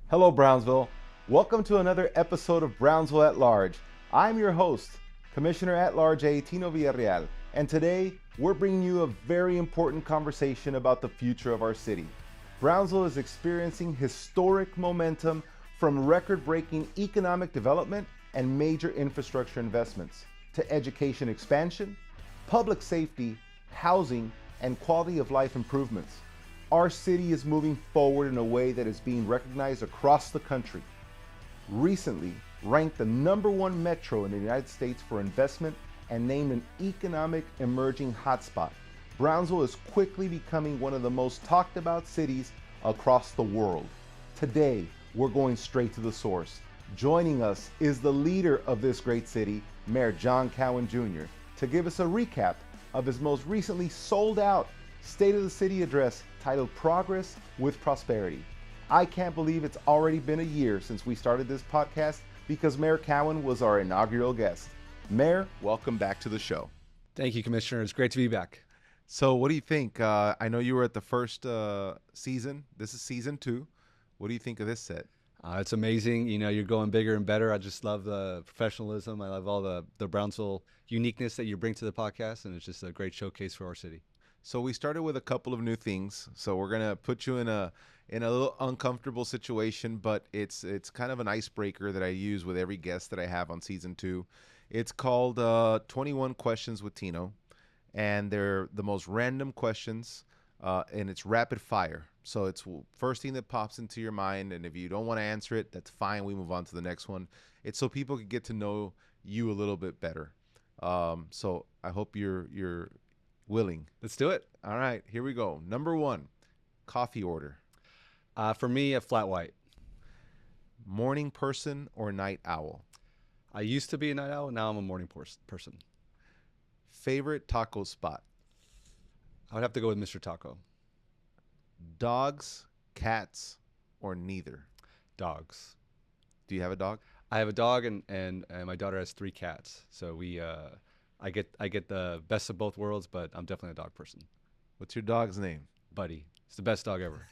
Hello, Brownsville. Welcome to another episode of Brownsville at Large. I'm your host, Commissioner at Large Tino Villarreal, and today we're bringing you a very important conversation about the future of our city. Brownsville is experiencing historic momentum from record-breaking economic development and major infrastructure investments to education expansion, public safety, housing, and quality of life improvements. Our city is moving forward in a way that is being recognized across the country. Recently, ranked the #1 metro in the United States for investment and named an economic emerging hotspot, Brownsville is quickly becoming one of the most talked about cities across the world. Today, we're going straight to the source. Joining us is the leader of this great city, Mayor John Cowen Jr., to give us a recap of his most recently sold out State of the City address titled Progress with Prosperity. I can't believe it's already been a year since we started this podcast because Mayor Cowen was our inaugural guest. Mayor, welcome back to the show. Thank you, Commissioner. It's great to be back. So what do you think? I know you were at the first season. This is season 2. What do you think of this set? It's amazing. You know, you're going bigger and better. I just love the professionalism. I love all the Brownsville uniqueness that you bring to the podcast, and it's just a great showcase for our city. So we started with a couple of new things. So we're gonna put you in a little uncomfortable situation, but it's kind of an icebreaker that I use with every guest that I have on season 2. It's called 21 Questions with Tino, and they're the most random questions, and it's rapid fire. So it's first thing that pops into your mind, and if you don't want to answer it, that's fine. We move on to the next one. It's so people can get to know you a little bit better. So I hope you're willing. Let's do it. All right, here we go. #1, coffee order. For me, a flat white. Morning person or night owl? I used to be a night owl. Now I'm a morning person. Favorite taco spot? I would have to go with Mr. Taco. Dogs, cats, or neither? Dogs. Do you have a dog? I have a dog, and my daughter has 3 cats. So I get the best of both worlds, but I'm definitely a dog person. What's your dog's name? Buddy. It's the best dog ever.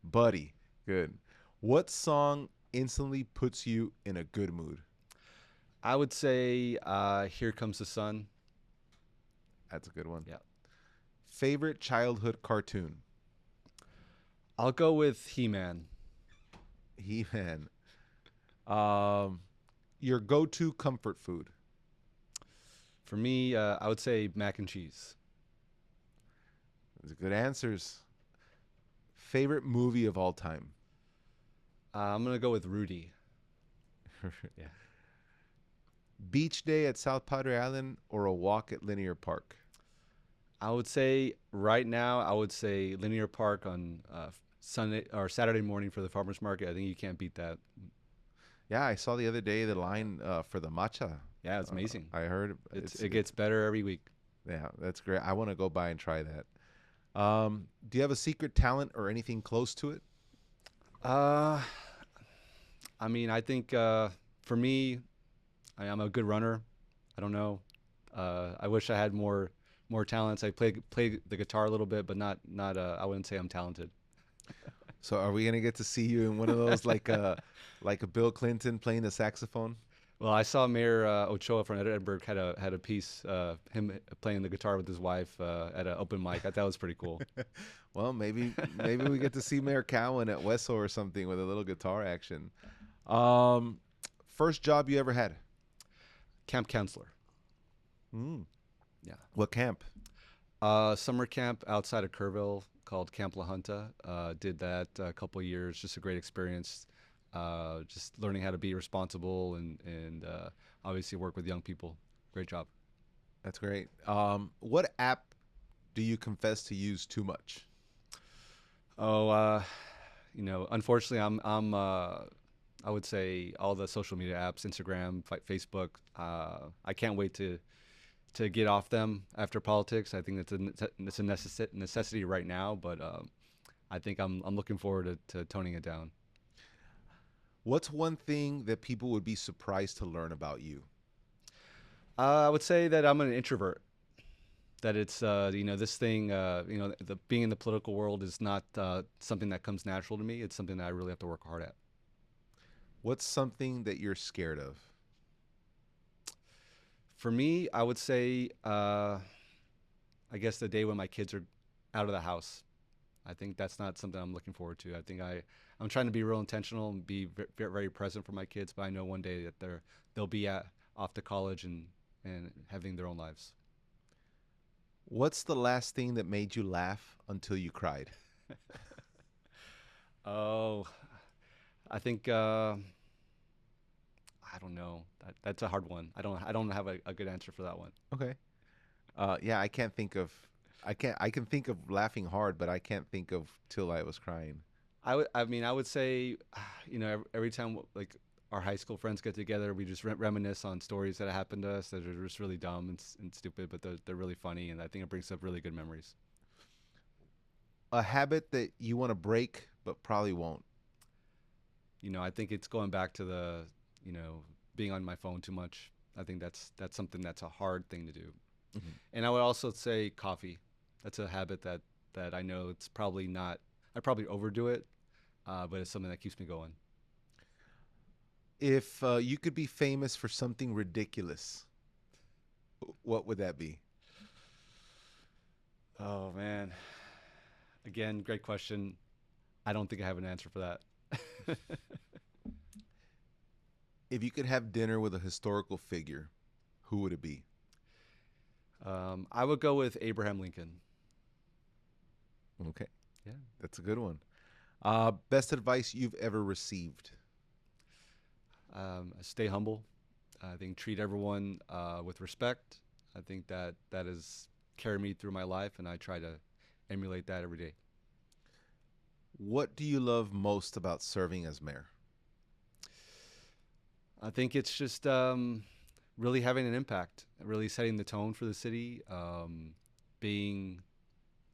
Buddy. Good. What song instantly puts you in a good mood? I would say Here Comes the Sun. That's a good one. Yeah. Favorite childhood cartoon? I'll go with He-Man. He-Man. Your go-to comfort food? For me, I would say mac and cheese. Those are good answers. Favorite movie of all time? I'm going to go with Rudy. Yeah. Beach day at South Padre Island or a walk at Linear Park? I would say right now, I would say Linear Park on Sunday or Saturday morning for the farmers market. I think you can't beat that. Yeah, I saw the other day the line for the matcha. Yeah, it's amazing. I heard It gets better every week. Yeah, that's great. I want to go by and try that. Do you have a secret talent or anything close to it? I mean, I think for me, I'm a good runner. I don't know. I wish I had more talents. I play the guitar a little bit, but not. I wouldn't say I'm talented. So are we gonna get to see you in one of those like a Bill Clinton playing the saxophone? Well, I saw Mayor Ochoa from Edinburgh had a piece, him playing the guitar with his wife at an open mic. I thought that was pretty cool. Well, maybe we get to see Mayor Cowen at Wesso or something with a little guitar action. First job you ever had? Camp counselor. Yeah. What camp? Summer camp outside of Kerrville called Camp La Junta. Did that a couple of years. Just a great experience. Just learning how to be responsible and obviously work with young people. Great job. That's great. What app do you confess to use too much? Oh, unfortunately, I would say all the social media apps, Instagram, Facebook. I can't wait to get off them after politics. I think it's a necessity right now, but I think I'm looking forward to toning it down. What's one thing that people would be surprised to learn about you? I would say that I'm an introvert. That it's this thing being in the political world is not something that comes natural to me. It's something that I really have to work hard at. What's something that you're scared of? For me, I would say, I guess the day when my kids are out of the house. I think that's not something I'm looking forward to. I'm trying to be real intentional and be very present for my kids, but I know one day that they'll be off to college and having their own lives. What's the last thing that made you laugh until you cried? Oh, I think I don't know. That's a hard one. I don't have a good answer for that one. Okay. Yeah, I can't think of. I can think of laughing hard, but I can't think of till I was crying. I would say, every time like our high school friends get together, we just reminisce on stories that happened to us that are just really dumb and stupid, but they're really funny, and I think it brings up really good memories. A habit that you want to break, but probably won't. I think it's going back to you know, being on my phone too much. I think that's something that's a hard thing to do. Mhm. And I would also say coffee. That's a habit that I know it's probably not. I probably overdo it, but it's something that keeps me going. If you could be famous for something ridiculous, what would that be? Oh man, again, great question. I don't think I have an answer for that. If you could have dinner with a historical figure, who would it be? I would go with Abraham Lincoln. Okay, Yeah. that's a good one. Best advice you've ever received? Stay humble. I think treat everyone with respect. I think that has carried me through my life, and I try to emulate that every day. What do you love most about serving as mayor? I think it's just really having an impact, really setting the tone for the city, being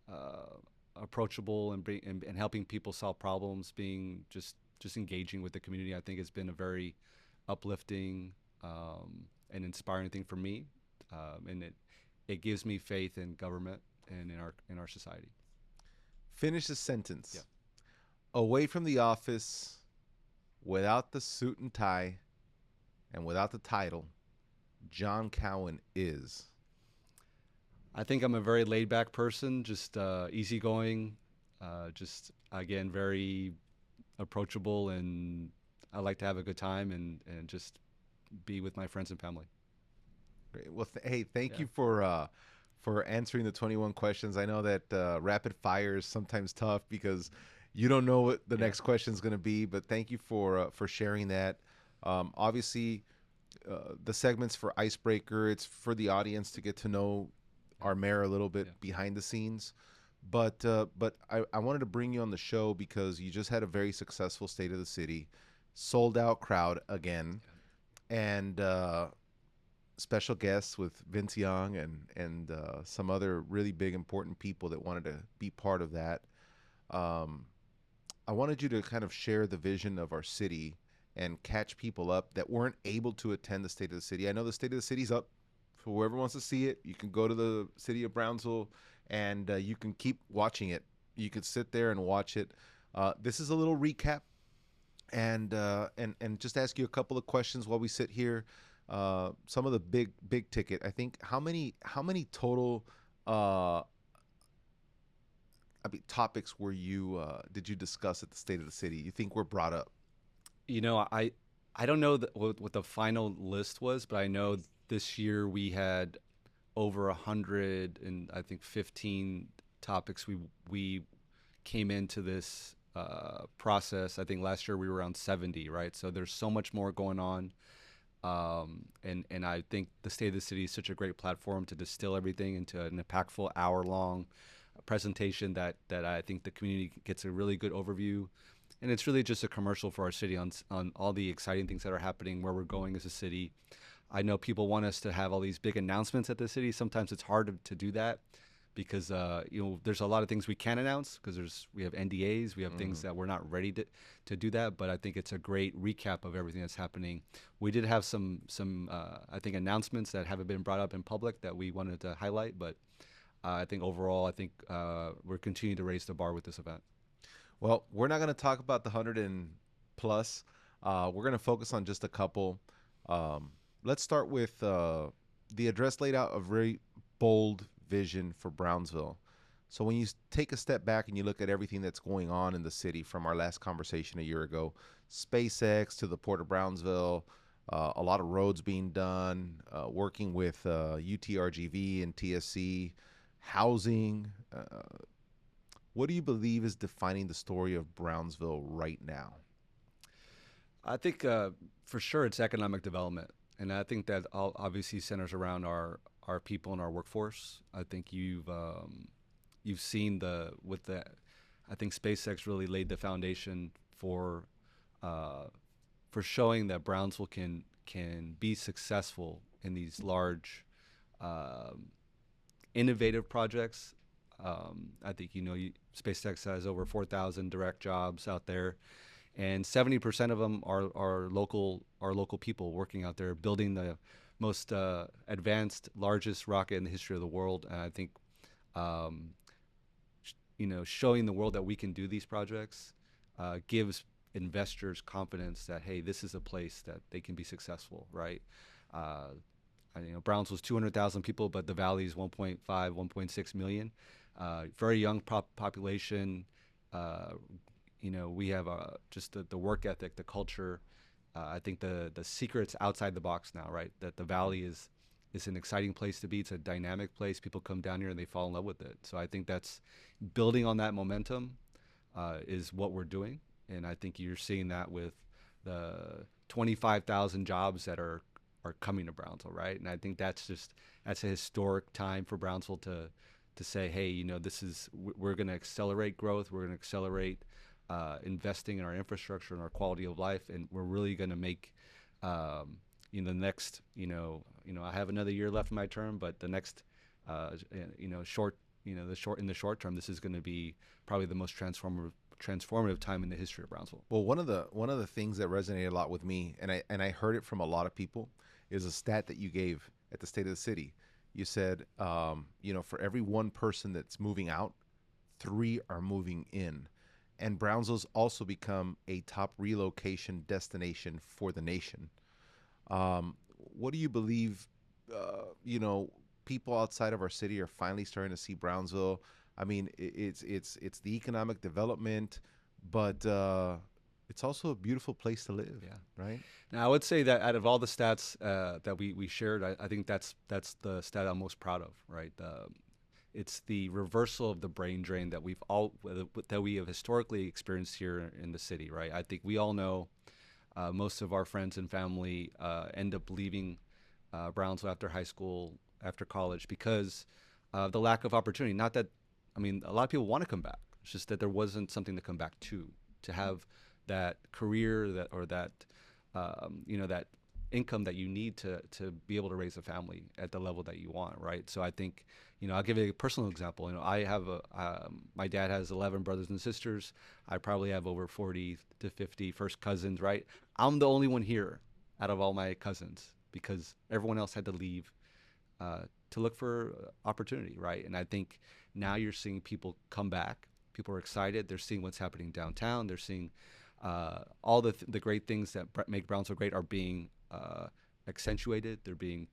uh, approachable and helping people solve problems, being just engaging with the community. I think it's been a very uplifting and inspiring thing for me, and it gives me faith in government and in our society. Finish the Yeah. sentence. Away from the office, without the suit and tie, and without the title, John Cowen is. I think I'm a very laid back person, just easygoing, just again very approachable, and I like to have a good time and just be with my friends and family. Great. Well, hey, thank Yeah. you for answering the 21 questions. I know that rapid fire is sometimes tough because you don't know what the Yeah. next question is going to be. But thank you for sharing that. Obviously, the segments for icebreaker. It's for the audience to get to know Yeah. our mayor a little bit Yeah. behind the scenes. But I wanted to bring you on the show because you just had a very successful State of the City, sold out crowd again, and special guests with Vince Young and some other really big important people that wanted to be part of that. Um, I wanted you to kind of share the vision of our city and catch people up that weren't able to attend the State of the City. I know the State of the City's up for whoever wants to see it. You can go to the city of Brownsville and you can keep watching it. You could sit there and watch it. This is a little recap and just ask you a couple of questions while we sit here. Some of the big ticket. I think how many total topics were you did you discuss at the State of the City? You think were brought up? You know, I don't know what the final list was, but I know this year we had over 100 and I think 15 topics we came into this process. I think last year we were around 70, right? So there's so much more going on. And I think the State of the City is such a great platform to distill everything into an impactful hour-long presentation that I think the community gets a really good overview. And it's really just a commercial for our city on all the exciting things that are happening, where we're going as a city. I know people want us to have all these big announcements at the city. Sometimes it's hard to do that because there's a lot of things we can announce because we have NDAs, we have things that we're not ready to do that. But I think it's a great recap of everything that's happening. We did have some I think announcements that haven't been brought up in public that we wanted to highlight, but I think overall we're continuing to raise the bar with this event. Well, we're not going to talk about the 100 and plus. We're going to focus on just a couple. Um, let's start with the address laid out a very bold vision for Brownsville. So when you take a step back and you look at everything that's going on in the city from our last conversation a year ago, SpaceX to the Port of Brownsville, a lot of roads being done, working with UTRGV and TSC, housing. What do you believe is defining the story of Brownsville right now? I think for sure it's economic development, and I think that all obviously centers around our people and our workforce. I think you've seen the with the I think SpaceX really laid the foundation uh, for showing that Brownsville can be successful in these large um, innovative projects. I think SpaceX has over 4,000 direct jobs out there, and 70% of them are local people working out there building the most advanced, largest rocket in the history of the world. And I think um, showing the world that we can do these projects gives investors confidence that hey, this is a place that they can be successful, right? Uh, Brownsville's 200,000 people, but the valley is 1.5, 1.6 million. Very young population. Uh, we have just the work ethic, the culture. I think the secret's outside the box now, right? That the valley is an exciting place to be. It's a dynamic place. People come down here and they fall in love with it. So I think that's building on that momentum is what we're doing, and I think you're seeing that with the 25,000 jobs that are coming to Brownsville, right? And I think that's a historic time for Brownsville to say, hey, we're going to accelerate growth. We're going to accelerate investing in our infrastructure and our quality of life, and we're really going to make the next I have another year left in my term, but the next short in the short term, this is going to be probably the most transformative time in the history of Brownsville. Well, one of the things that resonated a lot with me, and I heard it from a lot of people, is a stat that you gave at the State of the City. You said, for every one person that's moving out, three are moving in, and Brownsville's also become a top relocation destination for the nation. What do you believe? People outside of our city are finally starting to see Brownsville. I mean, it's the economic development, but it's also a beautiful place to live. Yeah. Right. Now, I would say that out of all the stats that we shared, I think that's the stat I'm most proud of, right? It's the reversal of the brain drain that we have historically experienced here in the city, right? I think we all know most of our friends and family end up leaving Brownsville after high school, after college, because of the lack of opportunity. Not that, I mean, a lot of people want to come back. It's just that there wasn't something to come back to have that career that income that you need to be able to raise a family at the level that you want, right? So I think, I'll give you a personal example. I have my dad has 11 brothers and sisters. I probably have over 40 to 50 first cousins, right? I'm the only one here out of all my cousins because everyone else had to leave to look for opportunity, right? And I think now you're seeing people come back. People are excited. They're seeing what's happening downtown. They're seeing all the great things that make Brownsville great are being accentuated. They're being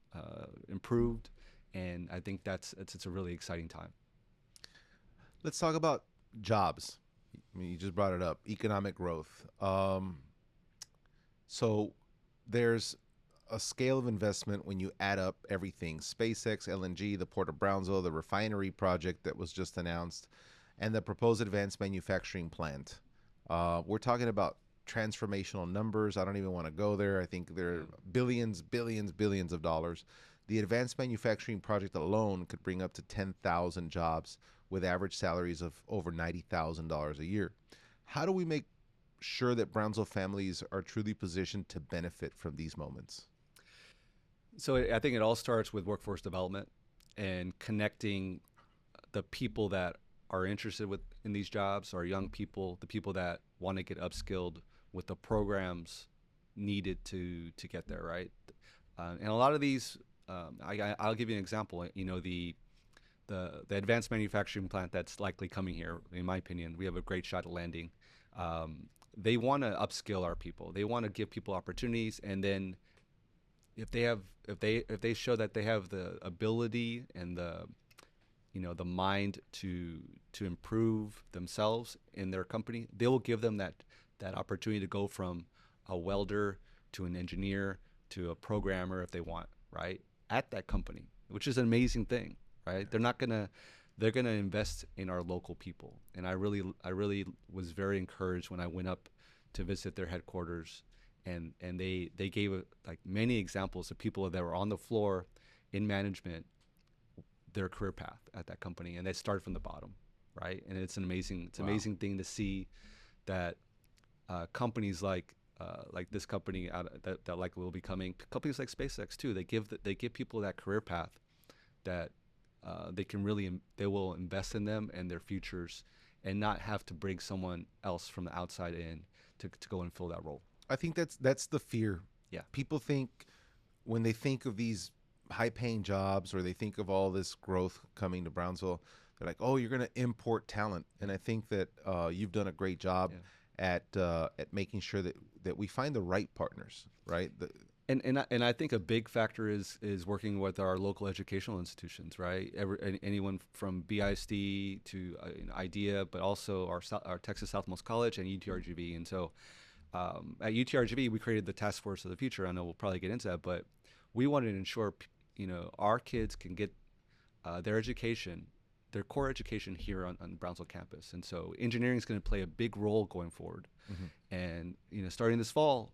improved, and I think it's a really exciting time. Let's talk about jobs. I mean, you just brought it up, economic growth. So there's a scale of investment when you add up everything: SpaceX, LNG, the Port of Brownsville, the refinery project that was just announced, and the proposed advanced manufacturing plant. We're talking about transformational numbers. I don't even want to go there. I think they're billions, billions, billions of dollars. The advanced manufacturing project alone could bring up to 10,000 jobs with average salaries of over $90,000 a year. How do we make sure that Brownsville families are truly positioned to benefit from these moments? So I think it all starts with workforce development and connecting the people that are interested in these jobs, our young people, the people that want to get upskilled with the programs needed to get there, right? And a lot of these, I'll give you an example. The advanced manufacturing plant that's likely coming here, in my opinion, we have a great shot at landing. they want to upskill our people. They want to give people opportunities, and then if they show that they have the ability and the mind to improve themselves in their company, they will give them that opportunity to go from a welder to an engineer to a programmer if they want, right? At that company, which is an amazing thing, right? They're gonna invest in our local people, and I really was very encouraged when I went up to visit their headquarters, and they gave like many examples of people that were on the floor in management, their career path at that company, and they started from the bottom, right? And it's Wow. amazing thing to see that companies like this company that like will be coming, companies like SpaceX too. They give people that career path that they will invest in them and their futures, and not have to bring someone else from the outside in to go and fill that role. I think that's the fear. Yeah. People think when they think of these high-paying jobs or they think of all this growth coming to Brownsville, they're like, "Oh, you're going to import talent." And I think that you've done a great job Yeah. at making sure that we find the right partners, right? And I think a big factor is working with our local educational institutions, right? Anyone from BISD to IDEA, but also our Texas Southmost College and UTRGV. And so at UTRGV, we created the Task Force of the Future. I know we'll probably get into that, but we wanted to ensure our kids can get their education, their core education here on Brownsville campus. And so engineering is going to play a big role going forward. Mm-hmm. And starting this fall,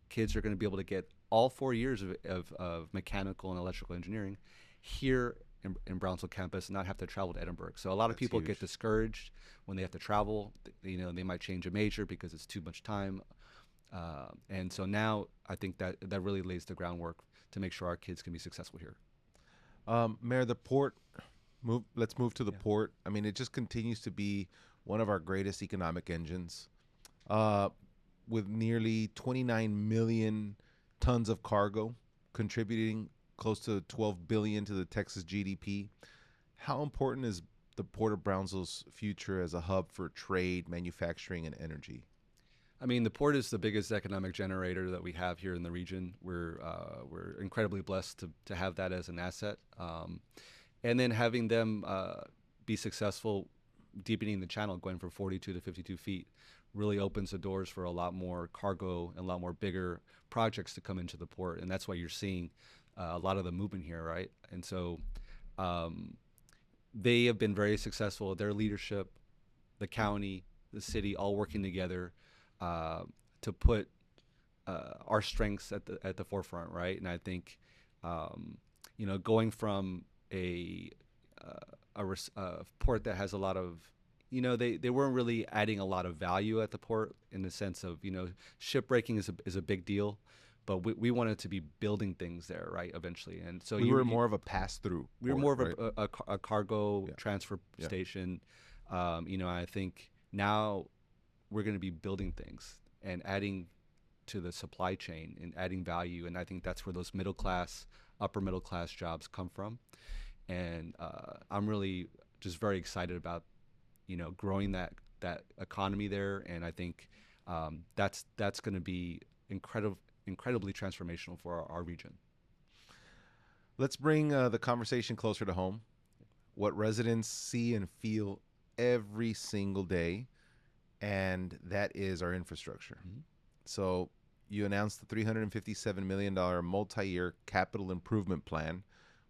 kids are going to be able to get all 4 years of mechanical and electrical engineering here in Brownsville campus and not have to travel to Edinburgh. So a lot of That's people huge. get discouraged when they have to travel. They might change a major because it's too much time. And so now I think that really lays the groundwork to make sure our kids can be successful here. Mayor, the port. Let's move to the Yeah. port. I mean, it just continues to be one of our greatest economic engines, uh, with nearly 29 million tons of cargo, contributing close to 12 billion to the Texas GDP. How important is the Port of Brownsville's future as a hub for trade, manufacturing, and energy? I mean, the port is the biggest economic generator that we have here in the region. We're incredibly blessed to have that as an asset, and then having them be successful, deepening the channel, going from 42 to 52 feet, really opens the doors for a lot more cargo and a lot more bigger projects to come into the port, and that's why you're seeing a lot of the movement here, right? And so um, they have been very successful. Their leadership, the county, the city, all working together uh, to put our strengths at the forefront, right? And I think going from a port that has a lot of they weren't really adding a lot of value at the port in the sense of shipbreaking is a big deal, but we wanted to be building things there, right, eventually. And so We were more of a pass-through we were port, more of right? a cargo Yeah, transfer yeah. station. I think now we're going to be building things and adding to the supply chain and adding value, and I think that's where those upper middle class jobs come from. And I'm really just very excited about growing that economy there, and I think that's going to be incredibly transformational for our region. Let's bring the conversation closer to home. What residents see and feel every single day, and that is our infrastructure. Mhm. So you announced the $357 million multi-year capital improvement plan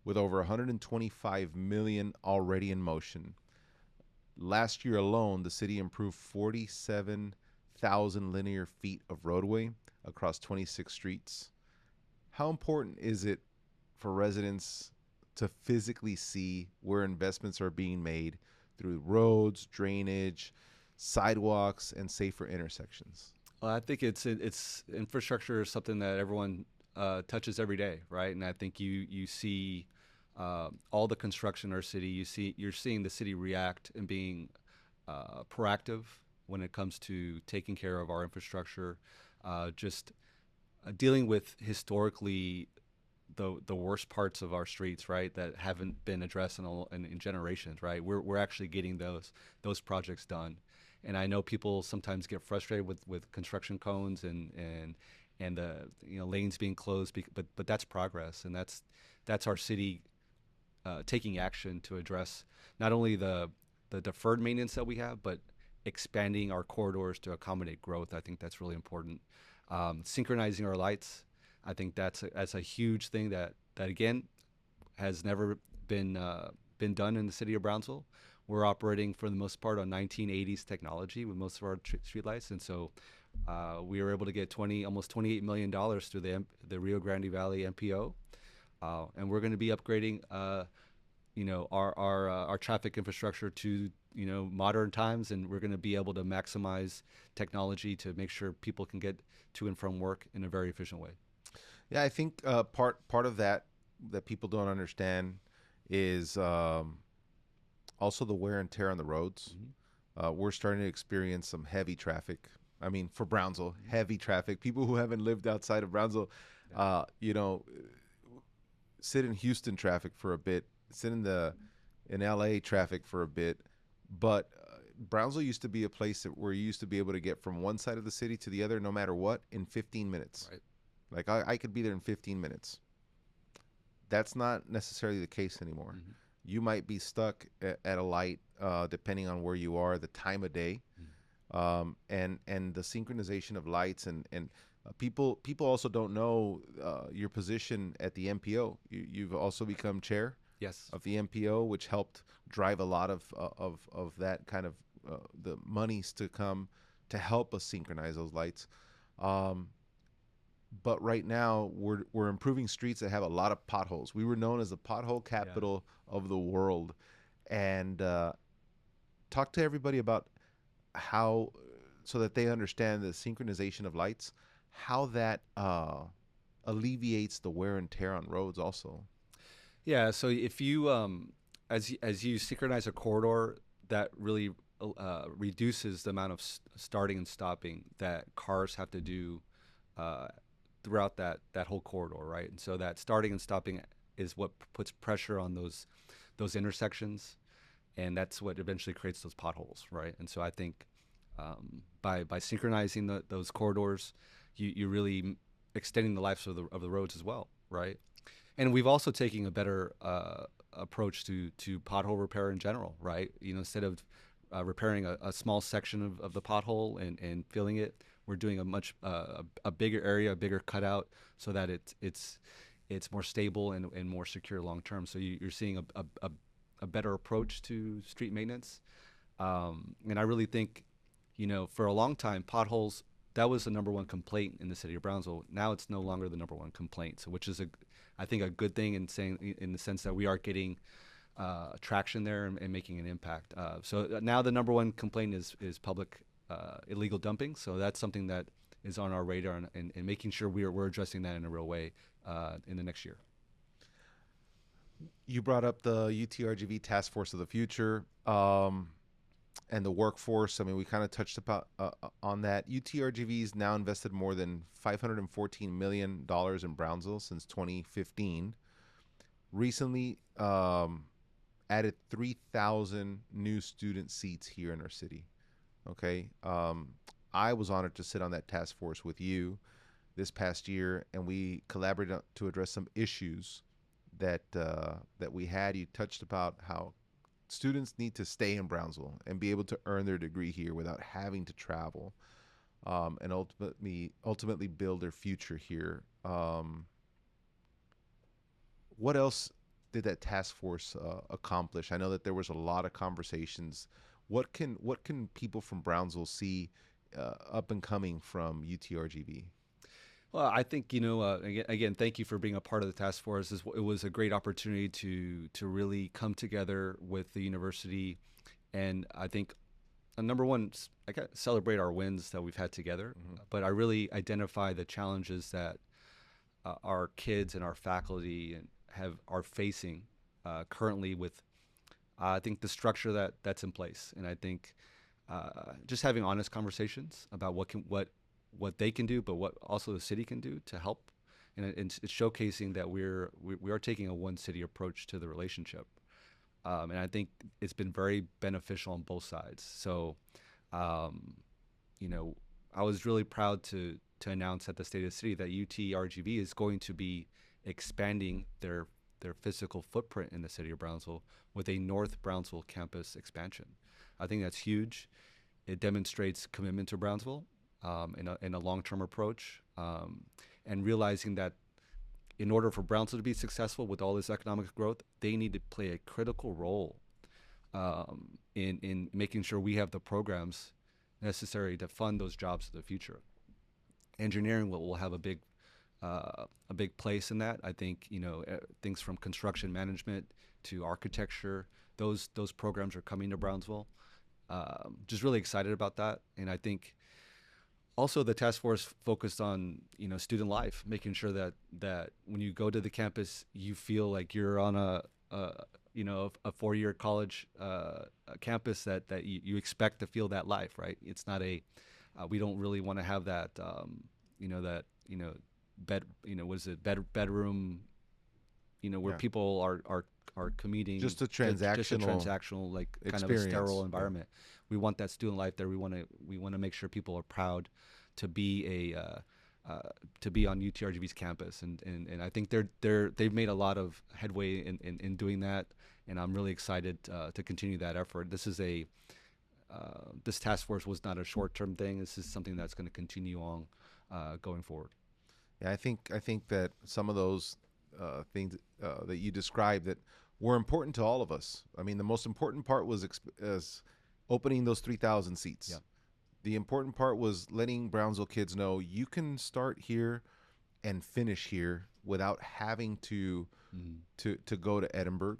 with over 125 million already in motion. Last year alone, the city improved 47,000 linear feet of roadway across 26 streets. How important is it for residents to physically see where investments are being made through roads, drainage, sidewalks, and safer intersections? Well, I think it's infrastructure is something that everyone touches every day, right? And I think you see all the construction in our city. You're seeing the city react and being proactive when it comes to taking care of our infrastructure, just dealing with historically the worst parts of our streets, right, that haven't been addressed in generations, right? We're actually getting those projects done, And I know people sometimes get frustrated with construction cones and the lanes being closed, but that's progress, and that's our city taking action to address not only the deferred maintenance that we have, but expanding our corridors to accommodate growth. I think that's really important. Synchronizing our lights, I think that's a huge thing that again has never been done in the city of Brownsville. We're operating for the most part on 1980s technology with most of our street lights, and so we were able to get almost $28 million through the Rio Grande Valley MPO, and we're going to be upgrading our traffic infrastructure to modern times, and we're going to be able to maximize technology to make sure people can get to and from work in a very efficient way. Yeah, I think part of that people don't understand is also the wear and tear on the roads. We're starting to experience some heavy traffic. I mean, for Brownsville, heavy traffic. People who haven't lived outside of Brownsville, sit in Houston traffic for a bit, sit in LA traffic for a bit, but Brownsville used to be a place where you used to be able to get from one side of the city to the other, no matter what, in 15 minutes. Right. Like I could be there in 15 minutes. That's not necessarily the case anymore. You might be stuck at a light, depending on where you are, the time of day, and the synchronization of lights and people also don't know your position at the MPO. You've also become chair Yes. of the MPO, which helped drive a lot of that kind of the monies to come to help us synchronize those lights. But right now we're improving streets that have a lot of potholes. We were known as the pothole capital of the world, and talk to everybody about how, so that they understand the synchronization of lights, how that alleviates the wear and tear on roads also. Yeah. So if you as you synchronize a corridor, that really reduces the amount of starting and stopping that cars have to do throughout that whole corridor, right? And so that starting and stopping is what puts pressure on those intersections, and that's what eventually creates those potholes, right? And so I think by synchronizing those corridors, you really extending the lives of the roads as well, right? And we've also taken a better approach to pothole repair in general, right? Instead of repairing a small section of the pothole and filling it, we're doing a much a bigger area, a bigger cutout, so that it's more stable and more secure long term. So you're seeing a better approach to street maintenance, and I really think, for a long time, potholes, that was the number one complaint in the city of Brownsville. Now it's no longer the number one complaint, so which is I think a good thing in the sense that we are getting traction there and making an impact. So now the number one complaint is public illegal dumping. So that's something that is on our radar, and making sure we're addressing that in a real way in the next year. You brought up the UTRGV Task Force of the Future, and the workforce. I mean, we kind of touched about on that. UTRGV's now invested more than $514 million in Brownsville since 2015. Recently added 3,000 new student seats here in our city. Okay. I was honored to sit on that task force with you this past year, and we collaborated to address some issues that we had. You touched about how students need to stay in Brownsville and be able to earn their degree here without having to travel, and ultimately build their future here. What else did that task force accomplish? I know that there was a lot of conversations. What can people from Brownsville see up and coming from UTRGV? Well, I think, again, thank you for being a part of the task force. It was a great opportunity to really come together with the university, and I think number one, I got celebrate our wins that we've had together, but I really identify the challenges that our kids and our faculty are facing currently with, I think, the structure that's in place, and I think just having honest conversations about what they can do, but what also the city can do to help, and it's showcasing that we are taking a one city approach to the relationship, and I think it's been very beneficial on both sides. So Um, you know, I was really proud to announce at the State of the City that UTRGV is going to be expanding their physical footprint in the city of Brownsville with a North Brownsville campus expansion. I think that's huge. It demonstrates commitment to Brownsville, in a long-term approach, and realizing that in order for Brownsville to be successful with all this economic growth, they need to play a critical role, in making sure we have the programs necessary to fund those jobs of the future. Engineering will have a big place in that. I think, things from construction management to architecture, those programs are coming to Brownsville. Just really excited about that, and I think also the task force focused on student life, making sure that when you go to the campus, you feel like you're on a 4-year college campus, that you expect to feel that life, right? It's not a we don't really want to have that that bed what is it, bedroom, where Yeah. people are commuting, Just a just a transactional transactional, like kind of a experience. sterile Yeah. environment. We want that student life there. We want to make sure people are proud to be to be on UTRGV's campus, and I think they've made a lot of headway in doing that, and I'm really excited to continue that effort. This task force was not a short-term thing. This is something that's going to continue on going forward. Yeah, I think that some of those things that you described that were important to all of us. I mean, the most important part was is opening those 3,000 seats. Yeah. The important part was letting Brownsville kids know you can start here and finish here without having Mhm. to go to Edinburgh.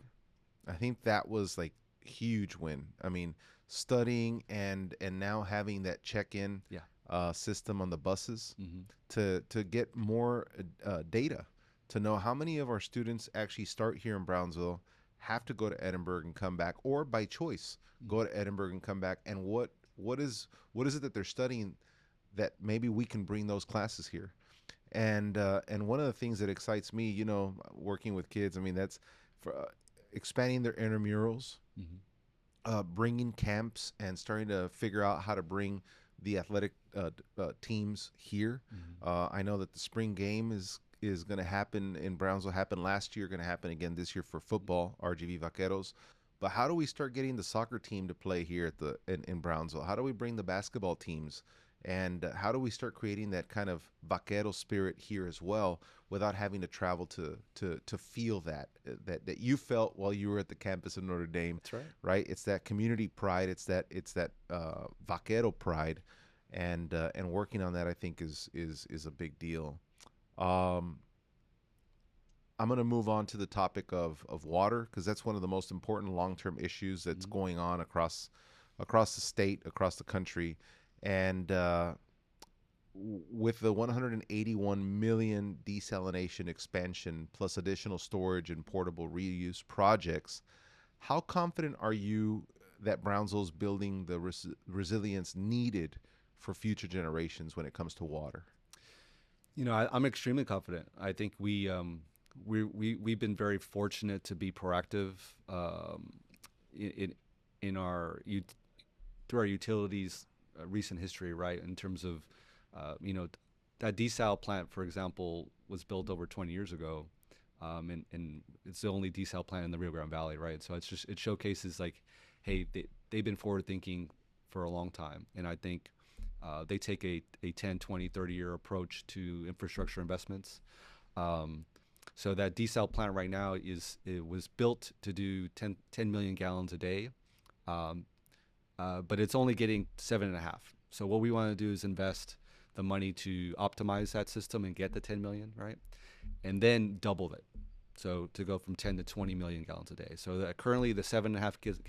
I think that was like huge win. I mean, studying and now having that check-in Yeah. system on the buses Hmm. to get more data to know how many of our students actually start here in Brownsville, have to go to Edinburgh and come back, or by choice go to Edinburgh and come back, and what is it that they're studying that maybe we can bring those classes here. And one of the things that excites me, working with kids, I mean, that's for expanding their intramurals, Hmm. bringing camps, and starting to figure out how to bring the athletic teams here. Hmm. I know that the spring game is going to happen in Brownsville. Happened last year, going to happen again this year for football, RGV Vaqueros. But how do we start getting the soccer team to play here in Brownsville? How do we bring the basketball teams? And how do we start creating that kind of vaquero spirit here as well, without having to travel to feel that you felt while you were at the campus of Notre Dame, That's right. right? It's that community pride. It's that vaquero pride, and working on that, I think, is a big deal. Um, I'm going to move on to the topic of water, because that's one of the most important long-term issues that's Hmm. going on across the state, across the country, and with the 181 million desalination expansion plus additional storage and portable reuse projects, how confident are you that Brownsville's building the resilience needed for future generations when it comes to water? I'm extremely confident. I think we've been very fortunate to be proactive, in in our through our utilities recent history, right? In terms of, that desal plant, for example, was built over 20 years ago, and it's the only desal plant in the Rio Grande Valley, right? So it showcases, like, hey, they've been forward thinking for a long time, and I think they take a 10, 20, 30-year approach to infrastructure investments. Um, so that desal plant right now it was built to do 10 million gallons a day, um, but it's only getting 7.5. So what we want to do is invest the money to optimize that system and get the 10 million, right? And then double it. So to go from 10 to 20 million gallons a day. So that currently the 7.5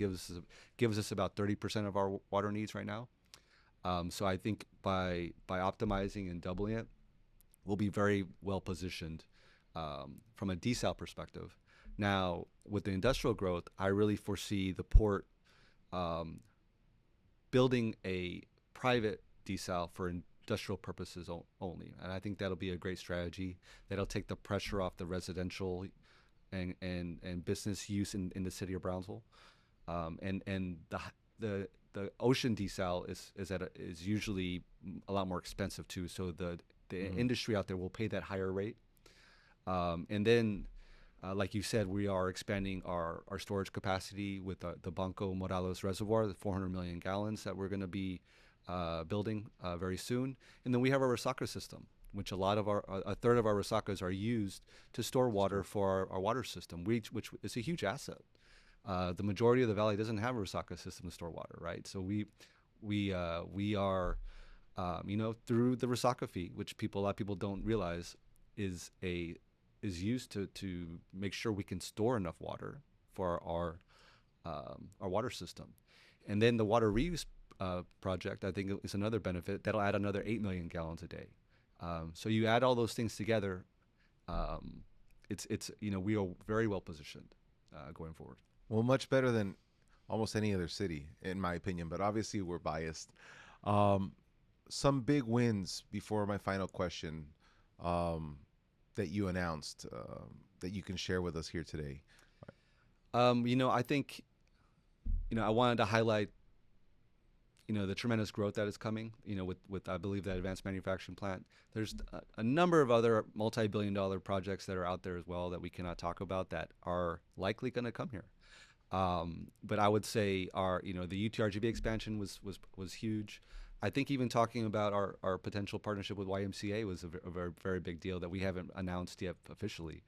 gives us about 30% of our water needs right now. So I think by optimizing and doubling it, we'll be very well positioned, from a desal perspective. Now, with the industrial growth, I really foresee the port, um, building a private desal for industrial purposes only, and I think that'll be a great strategy. That'll take the pressure off the residential and business use in the city of Brownsville, and the the ocean desal is usually a lot more expensive too. So the industry out there will pay that higher rate. And then, like you said, we are expanding our storage capacity with the Banco Moralos Reservoir, the 400 million gallons that we're going to be building very soon. And then we have our resaca system, which a third of our resacas are used to store water for our water system, which is a huge asset. The majority of the valley doesn't have a resaca system to store water, right? So we are, through the resaca fee, which a lot of people don't realize is used to make sure we can store enough water for our water system. And then the water reuse project, I think, is another benefit that'll add another 8 million gallons a day. So you add all those things together, it's we are very well positioned going forward. Well, much better than almost any other city, in my opinion, but obviously we're biased. Some big wins before my final question that you announced that you can share with us here today. I think, I wanted to highlight, the tremendous growth that is coming, with I believe that advanced manufacturing plant. There's a number of other multi-billion-dollar projects that are out there as well that we cannot talk about that are likely going to come here. But I would say the UTRGV expansion was huge. I think even talking about our potential partnership with YMCA was a very, very big deal that we haven't announced yet officially.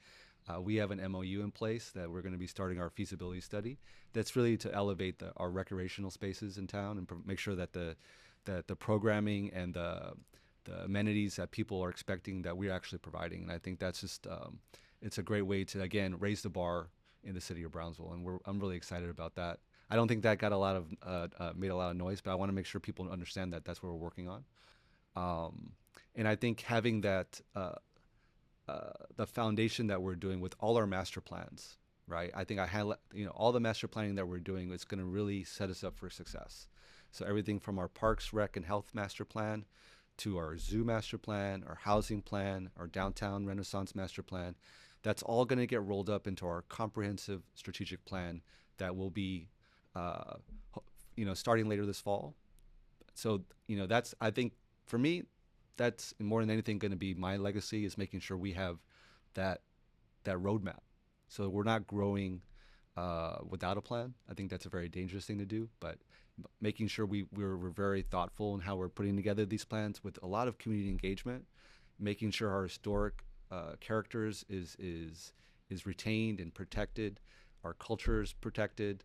We have an MOU in place that we're going to be starting our feasibility study. That's really to elevate our recreational spaces in town and make sure that the programming and the amenities that people are expecting that we're actually providing. And I think that's just it's a great way to, again, raise the bar in the city of Brownsville, and I'm really excited about that. I don't think that got made a lot of noise, but I want to make sure people understand that that's what we're working on. And I think having that the foundation that we're doing with all our master plans, right? I think I highlight, all the master planning that we're doing is going to really set us up for success. So everything from our Parks, Rec, and Health master plan to our zoo master plan, our housing plan, our downtown Renaissance master plan, that's all going to get rolled up into our comprehensive strategic plan that will be, starting later this fall. So, that's, I think, for me, that's more than anything going to be my legacy, is making sure we have that roadmap. So we're not growing without a plan. I think that's a very dangerous thing to do, but making sure we're very thoughtful in how we're putting together these plans with a lot of community engagement, making sure our historic characters is retained and protected, our culture is protected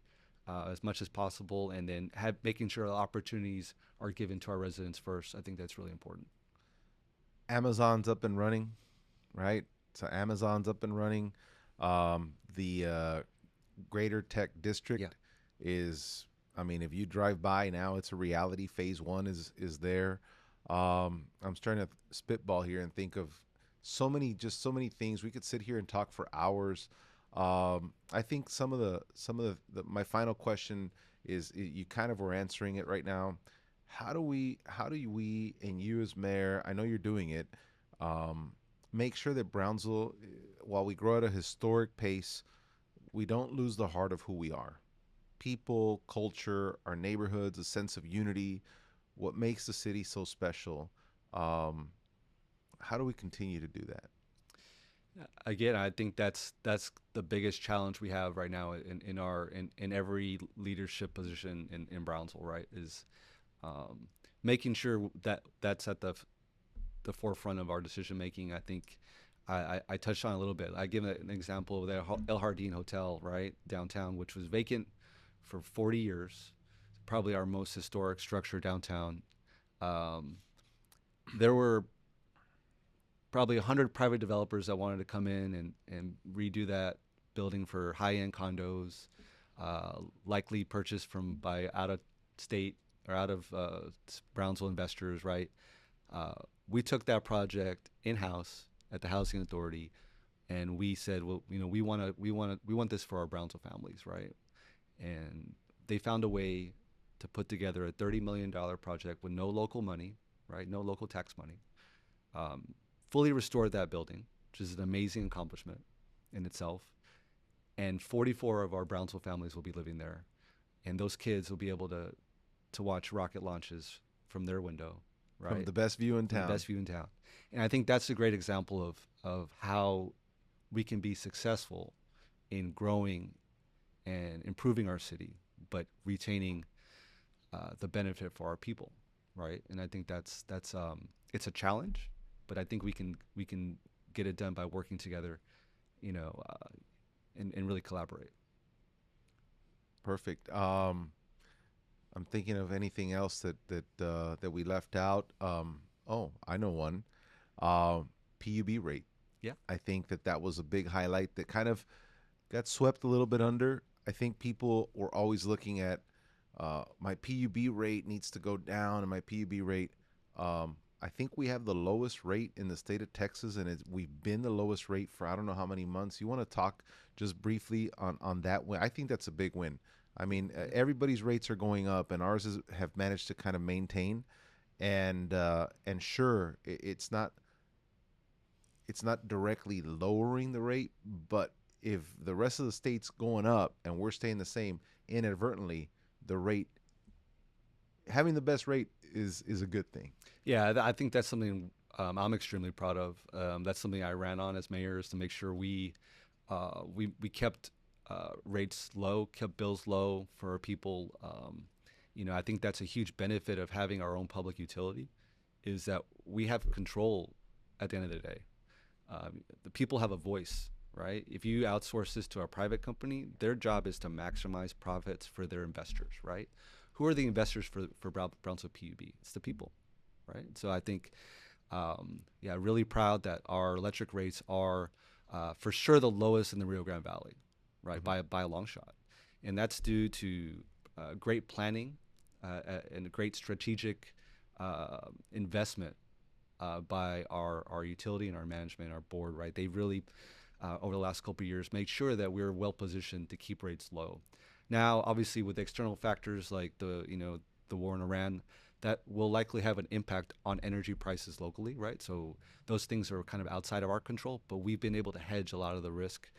as much as possible, and then making sure the opportunities are given to our residents first. I think that's really important. Amazon's up and running, right? So Amazon's up and running. The Greater Tech District is, if you drive by now, it's a reality. Phase 1 is there. I'm trying to spitball here and think of so many things. We could sit here and talk for hours. I think some of the my final question is, you kind of were answering it right now. How do we and you as mayor, I know you're doing it, make sure that Brownsville, while we grow at a historic pace, we don't lose the heart of who we are? People, culture, our neighborhoods, a sense of unity, what makes the city so special. How do we continue to do that? Again, I think that's the biggest challenge we have right now in every leadership position in Brownsville, right? Is making sure that that's at the forefront of our decision making. I think I touched on a little bit. I give an example of the El Jardín Hotel, right, downtown, which was vacant for 40 years, probably our most historic structure downtown. There were probably 100 private developers that wanted to come in and redo that building for high-end condos, likely purchased by out-of-state or out of Brownsville investors, right? We took that project in-house at the Housing Authority, and we said, well, we want this for our Brownsville families, right? And they found a way to put together a $30 million project with no local money, right? No local tax money. Fully restored that building, which is an amazing accomplishment in itself. And 44 of our Brownsville families will be living there. And those kids will be able to to watch rocket launches from their window, From right? the best view in From the town. best view in town. And I think that's a great example of how we can be successful in growing and improving our city, but retaining the benefit for our people, right? And I think that's it's a challenge, but I think we can get it done by working together, you know, and really collaborate. Perfect. I'm thinking of anything else that we left out. Oh, I know one. Uh, PUB rate. Yeah. I think that was a big highlight that kind of got swept a little bit under. I think people were always looking at my PUB rate needs to go down, and my PUB rate. I think we have the lowest rate in the state of Texas, and we've been the lowest rate for I don't know how many months. You want to talk just briefly on that win? I think that's a big win. I mean, everybody's rates are going up, and have managed to kind of maintain. And sure, it's not directly lowering the rate, but if the rest of the state's going up and we're staying the same, inadvertently, the rate having the best rate is a good thing. Yeah, I think that's something I'm extremely proud of. That's something I ran on as mayor is to make sure we kept rates low, kept bills low for our people. I think that's a huge benefit of having our own public utility, is that we have control at the end of the day. The people have a voice, right? If you outsource this to a private company, their job is to maximize profits for their investors, right? Who are the investors for Brownsville PUB? It's the people, right? So I think, yeah, really proud that our electric rates are for sure the lowest in the Rio Grande Valley, right? By a long shot, and that's due to great planning and a great strategic investment by our utility and our management, our board, right? They really, over the last couple of years, made sure that we're well positioned to keep rates low. Now, obviously, with external factors like the war in Iran, that will likely have an impact on energy prices locally, right? So those things are kind of outside of our control, but we've been able to hedge a lot of the risk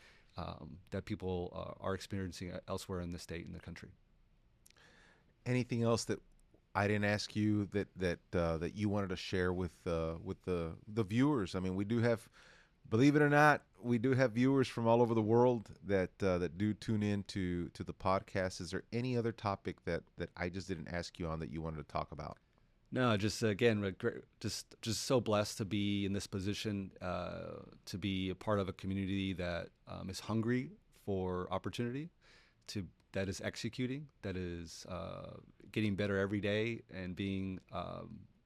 that people are experiencing elsewhere in the state and the country. Anything else that I didn't ask you that you wanted to share with the viewers? I mean, we do have, believe it or not, we do have viewers from all over the world that do tune in to the podcast. Is there any other topic that I just didn't ask you on that you wanted to talk about? No, just again, just so blessed to be in this position, to be a part of a community that is hungry for opportunity, to that is executing, that is getting better every day, and being,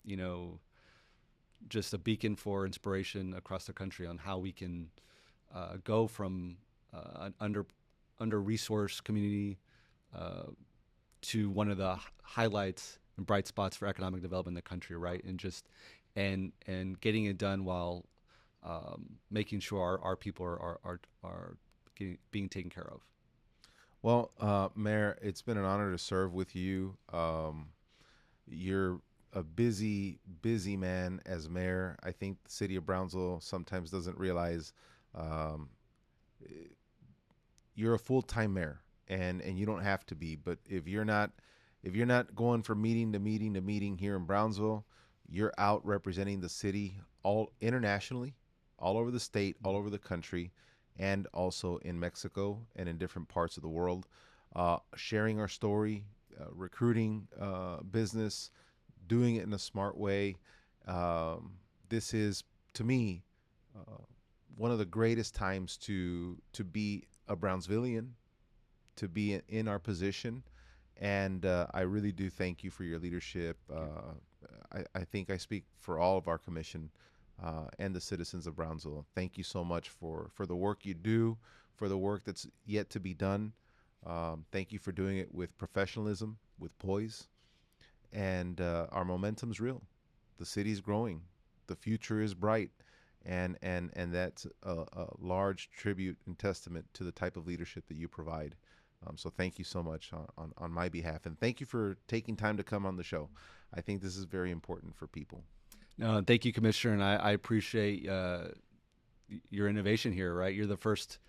you know, just a beacon for inspiration across the country on how we can go from an under resourced community to one of the highlights and bright spots for economic development in the country, right? And just and getting it done while making sure our people are being taken care of. Well, Mayor, it's been an honor to serve with you. You're a busy man as mayor. I think the city of Brownsville sometimes doesn't realize um, you're a full-time mayor, and you don't have to be. But if you're not going from meeting to meeting to meeting here in Brownsville, you're out representing the city all internationally, all over the state, all over the country, and also in Mexico and in different parts of the world, sharing our story, recruiting business, doing it in a smart way. This is, to me, uh, one of the greatest times to be a Brownsvillian, to be in our position, and I really do thank you for your leadership. I think I speak for all of our commission and the citizens of Brownsville. Thank you so much for the work you do, for the work that's yet to be done. Thank you for doing it with professionalism, with poise, and our momentum's real. The city's growing. The future is bright, and that's a large tribute and testament to the type of leadership that you provide. So thank you so much on my behalf, and thank you for taking time to come on the show. I think this is very important for people. No, thank you, Commissioner, and I appreciate your innovation here. Right, you're the first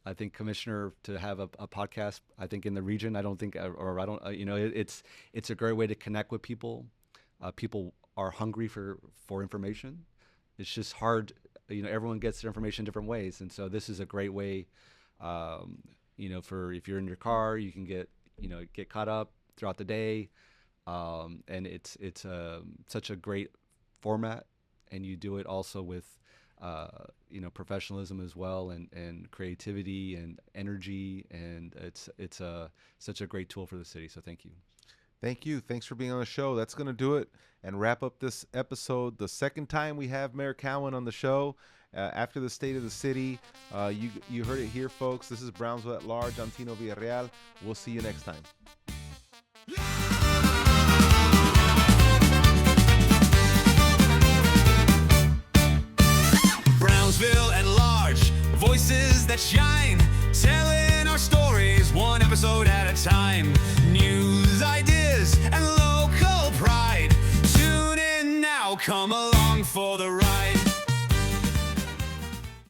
I think Commissioner to have a podcast. I think in the region, I don't think, or I don't, it's a great way to connect with people. People are hungry for information. It's just hard. Everyone gets their information different ways, and so this is a great way. For if you're in your car, you can get caught up throughout the day, and it's such a great format, and you do it also with professionalism as well, and creativity and energy, and it's such a great tool for the city. So thank you. Thank you. Thanks for being on the show. That's going to do it and wrap up this episode. The second time we have Mayor Cowen on the show after the State of the City. You heard it here, folks. This is Brownsville at Large. I'm Tino Villarreal. We'll see you next time. Brownsville at Large, voices that shine. Tell